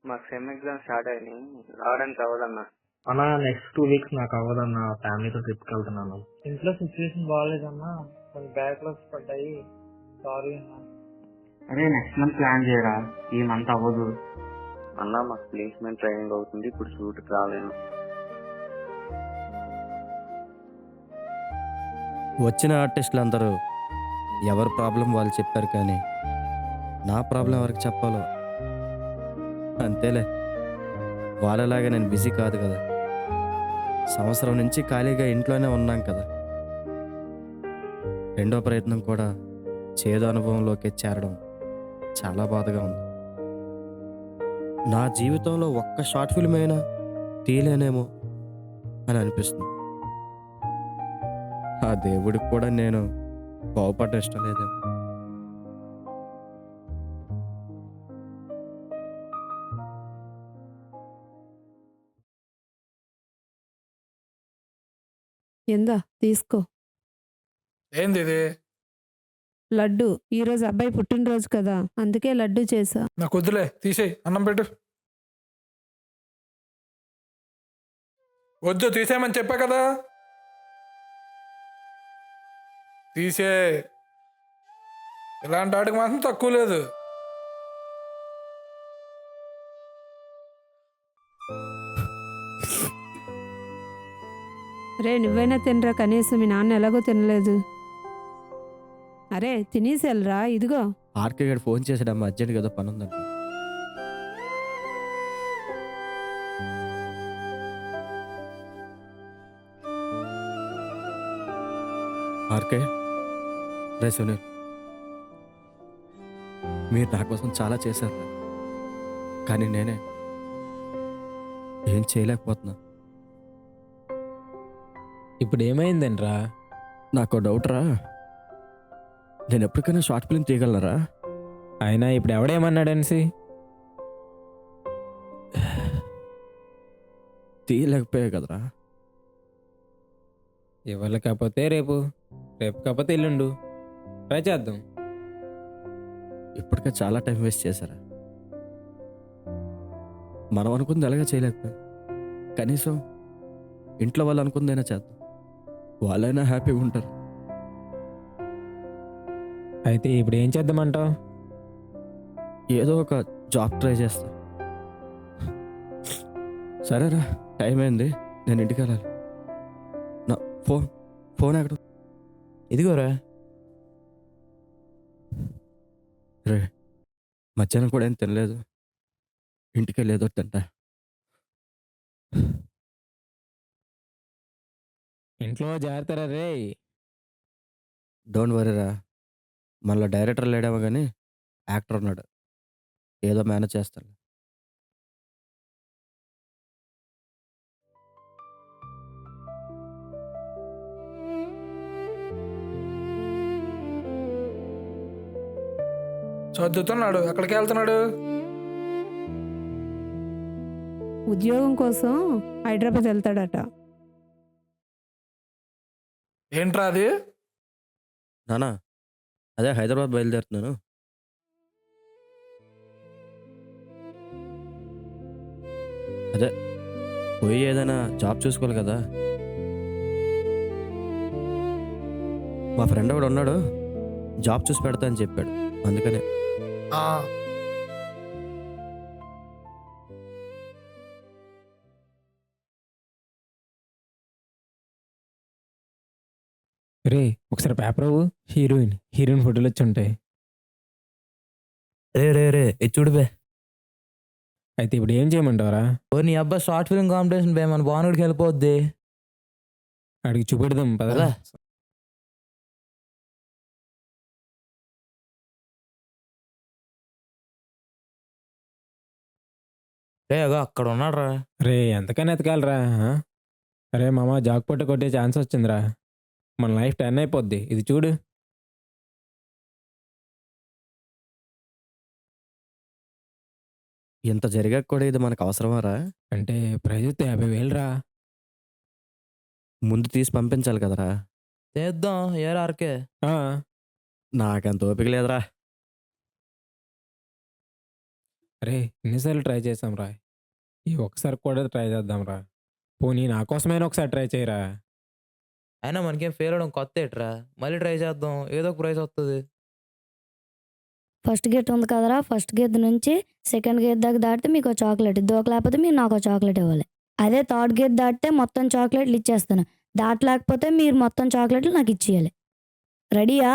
మాకు సెమ్ ఎగ్జామ్ స్టార్ట్ అయినాయి, రావడానికి అవ్వదన్నా. అన్నా నెక్స్ట్ 2 వీక్స్ నాకు అవ్వదన్నా, ఫ్యామిలీతో ట్రిప్కి వెళ్తున్నాను. ఇంట్లో సిచ్యువేషన్ బాగాలేదన్నా, కొన్ని బ్యాక్లాగ్స్ పడ్డాయి, సారీ అన్నా. అరే నెక్స్ట్ మంత్ ప్లాన్ చేయరా, ఈ మంత్ అవ్వదు అన్నా. మాకు ప్లేస్మెంట్ ట్రైనింగ్ అవుతుంది, ఇప్పుడు షూట్కి రాలేను. వచ్చిన ఆర్టిస్టులు అందరూ ఎవరి ప్రాబ్లం వాళ్ళు చెప్పారు, కానీ నా ప్రాబ్లం ఎవరికి చెప్పాలో అంతేలే. వాళ్ళలాగా నేను బిజీ కాదు కదా, సంవత్సరం నుంచి ఖాళీగా ఇంట్లోనే ఉన్నాం కదా. రెండో ప్రయత్నం కూడా చేదు అనుభవంలోకి చేరడం చాలా బాధగా ఉంది. నా జీవితంలో ఒక్క షార్ట్ ఫిల్మ్ అయినా తీయలేనేమో అని అనిపిస్తుంది. ఆ దేవుడికి కూడా నేను బాగుపడ్డ ఇష్టం లేదేమో. ఎందా తీసుకో. ఏంది ఇది? లడ్డు. ఈరోజు అబ్బాయి పుట్టినరోజు కదా, అందుకే లడ్డు చేసా. నాకు వద్దులే, తీసేయి, అన్నం పెట్టు. వద్దు, తీసేయమని చెప్పా కదా, తీసే. ఇలాంటి వాటికి మాత్రం తక్కువ లేదు. అరే నువ్వైనా తినరా, కనీసం మీ నాన్న ఎలాగో తినలేదు. అరే తినేసేళ్ళరా, ఇదిగో. ఆర్కే గారు ఫోన్ చేసాడమ్మా, అర్జెంట్ కదా పని ఉందంట. ఆర్కే, రే సునీల్, మీరు నా కోసం చాలా చేశారు, కానీ నేనే ఏం చేయలేకపోతున్నా. ఇప్పుడు ఏమైందంట్రా? నాకు డౌట్ రా, నేను ఎప్పటికైనా షార్ట్ ఫిల్మ్ తీయగలరా? అయినా ఇప్పుడు ఎవడేమన్నాడనిసి తీయలేకపోయా కదరా. ఇవాళ కాకపోతే రేపు, రేపు కాకపోతే ఎల్లుండు ట్రై చేద్దాం. ఇప్పటికే చాలా టైం వేస్ట్ చేశారా. మనం అనుకుంది ఎలాగా చేయలేకపోయా, కనీసం ఇంట్లో వాళ్ళు అనుకుందైనా చేద్దాం, వాళ్ళైనా హ్యాపీగా ఉంటారు. అయితే ఇప్పుడు ఏం చేద్దామంటావు? ఏదో ఒక జాబ్ ట్రై చేస్తా. సరేరా, టైం అయింది, నేను ఇంటికి వెళ్ళాలి. నా ఫోన్ ఎక్కడ? ఇదిగోరా. రే, మధ్యాహ్నం కూడా ఏం తినలేదు, ఇంటికి వెళ్ళేదో తింటా. ఇంట్లో జాగ్రత్తరా రే. డోంట్ వరీరా, మనలో డైరెక్టర్ లేడేమో కానీ యాక్టర్ ఉన్నాడు, ఏదో మేనేజ్ చేస్తాను. చదువుతున్నాడు, ఎక్కడికి వెళ్తున్నాడు? ఉద్యోగం కోసం హైదరాబాద్ వెళ్తాడట. ఏంట్రా అది? నానా అదే హైదరాబాద్ బయలుదేరుతున్నాను. అదే పోయి ఏదైనా జాబ్ చూసుకోవాలి కదా. మా ఫ్రెండ్ ఒకడు ఉన్నాడు, జాబ్ చూసి పెడతా అని చెప్పాడు, అందుకనే. ఆ, రే ఒకసారి పేపర్ అవ్వు. హీరోయిన్ ఫోటోలు వచ్చి ఉంటాయి. రే రే రే ఇది చూడు బే. అయితే ఇప్పుడు ఏం చేయమంటావరా? ఓ నీ అబ్బాయి షార్ట్ ఫిల్మ్ కాంపిటీషన్ బే, మన బానుడికి వెళ్ళిపోద్ది. అడిగి చూపెడదాం పదరా. రే అగో అక్కడ ఉన్నాడు రా. రే ఎంతకైనా ఎతకాలరా. అరే మామ జాక్ పొట్ట కొట్టే ఛాన్స్ వచ్చిందిరా. మన లైఫ్ టర్న్ అయిపోద్ది. ఇది చూడు. ఇంత జరిగాక కూడా ఇది మనకు అవసరమారా? అంటే ప్రైజ్ 50,000 రా. ముందు తీసి పంపించాలి కదరా. చేద్దాం ఏఆర్కే. ఆ, నాకంత ఓపిక లేదురా. అరే ఎన్నిసార్లు ట్రై చేసాం రా. ఈ ఒక్కసారి కూడా ట్రై చేద్దాం రా. పోనీ నా కోసమైనా ఒకసారి ట్రై చేయరా. అయినా మనకేం ఫెయిల్ అవడం కొత్త ఏట్రా, మళ్ళీ ట్రై చేద్దాం, ఏదో ఒక ప్రైజ్ వస్తుంది. ఫస్ట్ గేట్ ఉంది కదరా, ఫస్ట్ గేట్ నుంచి సెకండ్ గేట్ దాకా దాటితే మీకు చాక్లెట్, దూకలేకపోతే మీరు నాకు చాక్లెట్ ఇవ్వాలి. అదే థర్డ్ గేట్ దాటితే మొత్తం చాక్లెట్లు ఇచ్చేస్తాను. దాటలేకపోతే మీరు మొత్తం చాక్లెట్లు నాకు ఇచ్చేయాలి. రెడీయా?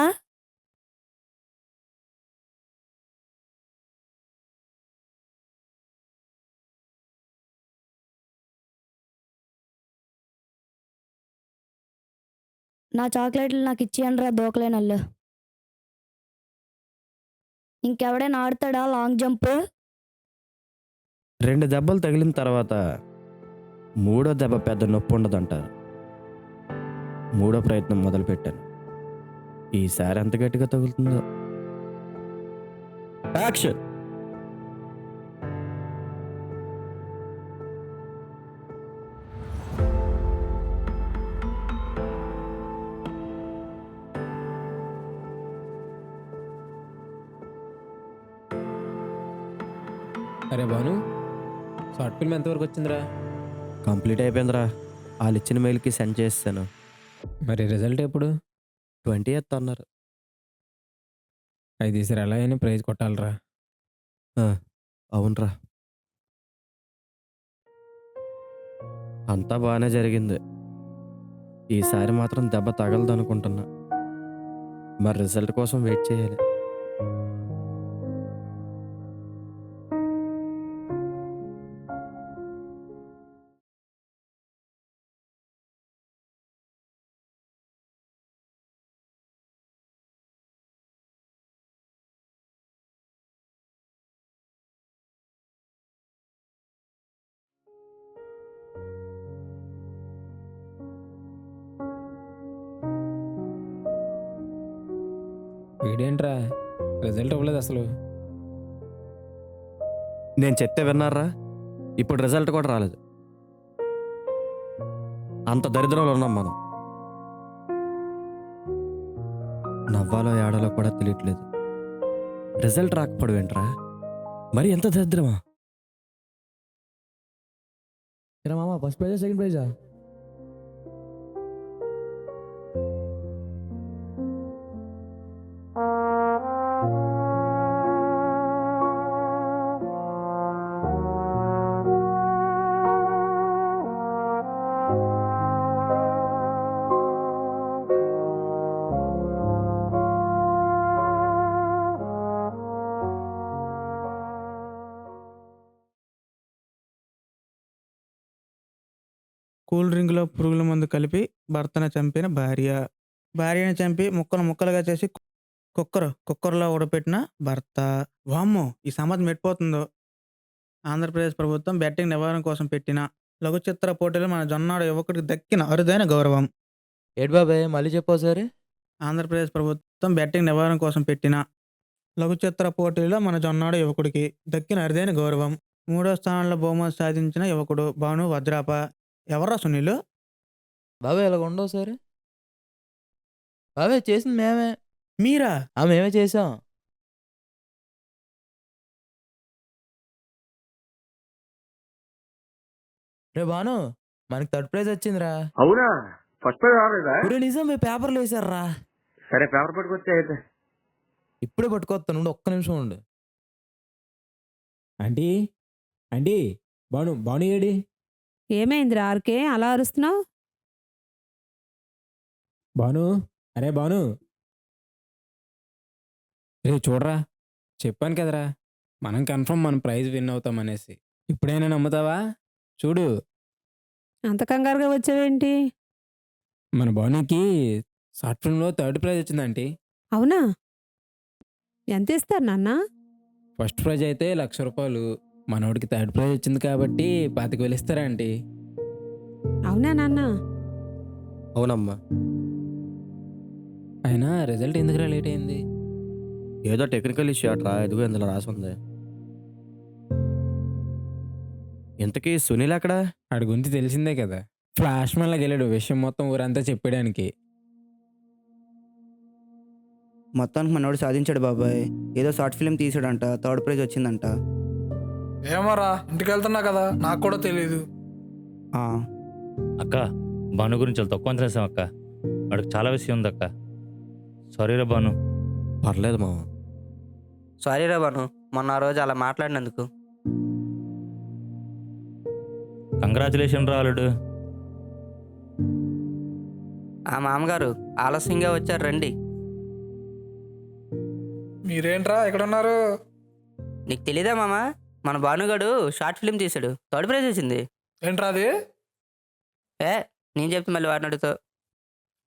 నా చాక్లెట్లు నాకు ఇచ్చేయండి రా దూకలేనళ్ళు. ఇంకెవడైనా ఆడతాడా లాంగ్ జంప్? 2 దెబ్బలు తగిలిన తర్వాత 3వ దెబ్బ పెద్ద నొప్పి ఉండదంటారు. 3వ ప్రయత్నం మొదలుపెట్టాను. ఈసారి ఎంత గట్టిగా తగులుతుందో. యాక్షన్. అరే బాను, షార్ట్ ఫిల్మ్ ఎంతవరకు వచ్చిందిరా? కంప్లీట్ అయిపోయిందిరా. వాళ్ళు ఇచ్చిన మెయిల్కి సెండ్ చేస్తాను. మరి రిజల్ట్ ఎప్పుడు? 20th అన్నారు. అయితే ఈసారి ఎలా అయినా ప్రైజ్ కొట్టాలరా. అవునరా. అంతా బాగానే జరిగింది. ఈసారి మాత్రం దెబ్బ తగలదు అనుకుంటున్నా. మరి రిజల్ట్ కోసం వెయిట్ చేయాలి. వీడేంట్రా రిజల్ట్ ఇవ్వలేదు అసలు. నేను చెప్తే విన్నారా? ఇప్పుడు రిజల్ట్ కూడా రాలేదు. అంత దరిద్రంలో ఉన్నాం మనం. నవ్వాలో ఏడాలో కూడా తెలియట్లేదు. రిజల్ట్ రాకపోవడం ఏంట్రా? మరి ఎంత దరిద్రమా? మామ ఫస్ట్ ప్రైజా సెకండ్ ప్రైజా? కూల్ డ్రింక్లో పురుగుల మందు కలిపి భర్తను చంపిన భార్య. భార్యని చంపి ముక్కలు ముక్కలుగా చేసి కుక్కర్లో ఉడపెట్టిన భర్త. వామ్మో, ఈ సమాజం ఎట్టిపోతుందో. ఆంధ్రప్రదేశ్ ప్రభుత్వం బెట్టింగ్ నివారణ కోసం పెట్టిన లఘు చిత్ర పోటీలో మన జొన్నాడు యువకుడికి దక్కిన అరుదైన గౌరవం. ఏడు బాబాయ్ మళ్ళీ చెప్పు సరే. ఆంధ్రప్రదేశ్ ప్రభుత్వం బెట్టింగ్ నివారణ కోసం పెట్టిన లఘు చిత్ర పోటీలో మన జొన్నాడు యువకుడికి దక్కిన అరుదైన గౌరవం. మూడో స్థానంలో బహుమతి సాధించిన యువకుడు భాను వజ్రాప. ఎవర్రా సునీల్? బాబాయ్ ఇలాగ ఉండవు సార్. బాబాయ్ చేసింది మేమే. మీరా? మేమే చేసాం. రే భాను, మనకి థర్డ్ ప్రైజ్ వచ్చిందిరా. అవునా? ఫస్ట్ ప్రైజ్ రాలేదా? ఒరే నిజం, మీ పేపర్లో వేసారా? సరే పేపర్ పట్టుకొచ్చా అయితే. ఇప్పుడే పట్టుకొస్తాను ఉండు, ఒక్క నిమిషం ఉండు. ఆంటీ ఆంటీ బాను ఏడి? ఏమైందిరా ఆర్కే అలా అరుస్తున్నావు? బాను, అరే బాను, రే చూడరా, చెప్పాను కదరా మనం కన్ఫర్మ్ మన ప్రైజ్ విన్ అవుతామనేసి. ఇప్పుడైనా నమ్ముతావా? చూడు, అంత కంగారుగా వచ్చావేంటి? మన బానుకి షార్ట్ ఫిల్మ్లో థర్డ్ ప్రైజ్ వచ్చిందంటీ. అవునా? ఎంత ఇస్తారు నాన్న? ఫస్ట్ ప్రైజ్ అయితే 1,00,000 రూపాయలు, మనోడికి థర్డ్ ప్రైజ్ వచ్చింది కాబట్టి 25,000 ఇస్తారా ఆంటీ? అవునా నాన్న? అవునమ్మా. అయినా రిజల్ట్ ఎందుకురా లేట్ అయింది? ఏదో టెక్నికల్ ఇష్యూ అట్రా, ఎదుగు ఇందులో రాసి ఉంది. ఇంతకీ సునీల్ అక్కడ? ఆడి గురించి తెలిసిందే కదా, ఫ్లాష్ మ్యాన్లోకి వెళ్ళాడు విషయం మొత్తం ఊరంతా చెప్పడానికి. మొత్తానికి మనోడు సాధించాడు బాబాయ్. ఏదో షార్ట్ ఫిల్మ్ తీసాడంట, థర్డ్ ప్రైజ్ వచ్చిందంట. ఏమోరా, ఇంటికి వెళ్తున్నా కదా, నాకు కూడా తెలియదు. అక్క, భాను గురించి చాలా తక్కువ అంచనా వేసాం అక్క. వాడికి చాలా విషయం ఉంది అక్క. సారీ రా భాను. పర్లేదు మామ. సారీ రా బాను, మొన్న ఆ రోజు అలా మాట్లాడినందుకు. కంగ్రాచులేషన్ రా అల్లుడు. ఆ మామగారు ఆలస్యంగా వచ్చారు, రండి. మీరేంట్రా ఇక్కడ ఉన్నారు? నీకు తెలీదా మామ, మన భానుగాడు షార్ట్ ఫిల్మ్ తీశాడు, థర్డ్ ప్రైజ్ వచ్చింది. ఏంట్రా అది నేను చెప్తే మళ్ళీ వాడిని అడుగుతావు.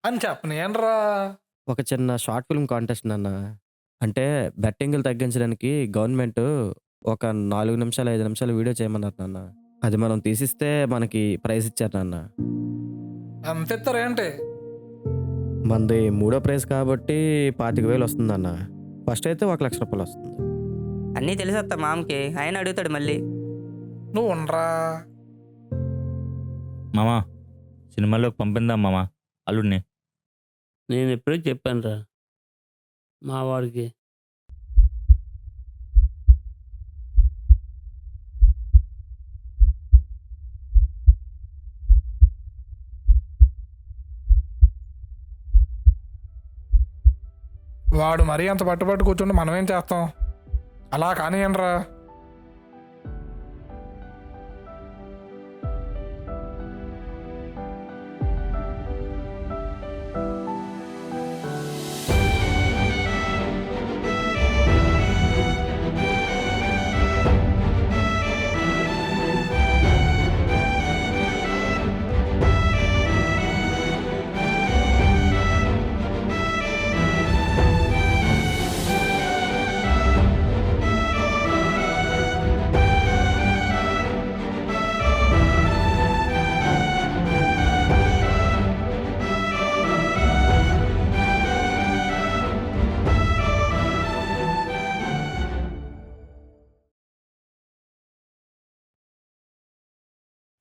అని చెప్పను ఏంట్రా? ఒక చిన్న షార్ట్ ఫిల్మ్ కాంటెస్ట్ నాన్న. అంటే బెట్టింగ్లు తగ్గించడానికి గవర్నమెంట్ ఒక 4 నిమిషాలు 5 నిమిషాలు వీడియో చేయమన్నారు నాన్న. అది మనం తీసిస్తే మనకి ప్రైజ్ ఇచ్చారు నాన్న. అంత ఇస్తారా ఏంటి? మనది 3వ ప్రైజ్ కాబట్టి 25,000 వస్తుంది అన్న. ఫస్ట్ అయితే 1,00,000 రూపాయలు వస్తుంది. అన్నీ తెలిసేస్తా మామకి, ఆయన అడుగుతాడు మళ్ళీ. నువ్వు ఉండరా మామా, సినిమాలోకి పంపిందాం మామా అల్లుడిని. నేను ఎప్పుడో చెప్పాను రా మా వాడికి. వాడు మరీ అంత పట్టుబట్టు కూర్చుంటే మనమేం చేస్తాం? అలా కానీ ఏంట్రా?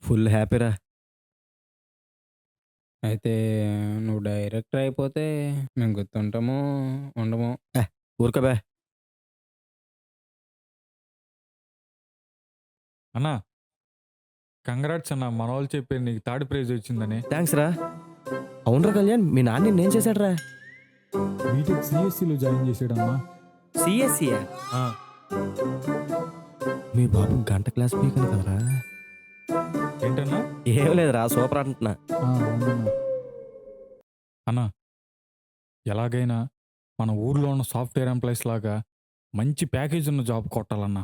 ఫుల్ హ్యాపీరా. అయితే నువ్వు డైరెక్టర్ అయిపోతే మేము గుర్తుంటామో ఉండమో. ఊరుకోబే. అన్నా కంగ్రాట్స్ అన్న, మన వాళ్ళు చెప్పారు నీకు థర్డ్ ప్రైజ్ వచ్చిందని. థ్యాంక్స్ రా. అవునరా కళ్యాణ్, మీ నాన్న నేను చేశాడు రా. BTech సిఎస్సిలో join చేసాడమ్మా. సిఎస్సియా? మీ బాబు గంట క్లాస్ పీకను కదరా. ఏంటన్నా? ఏం లేదురా, సూపర్ అంటున్నా. అన్నా ఎలాగైనా మన ఊర్లో ఉన్న సాఫ్ట్వేర్ ఎంప్లాయీస్ లాగా మంచి ప్యాకేజ్ ఉన్న జాబ్ కొట్టాలన్నా.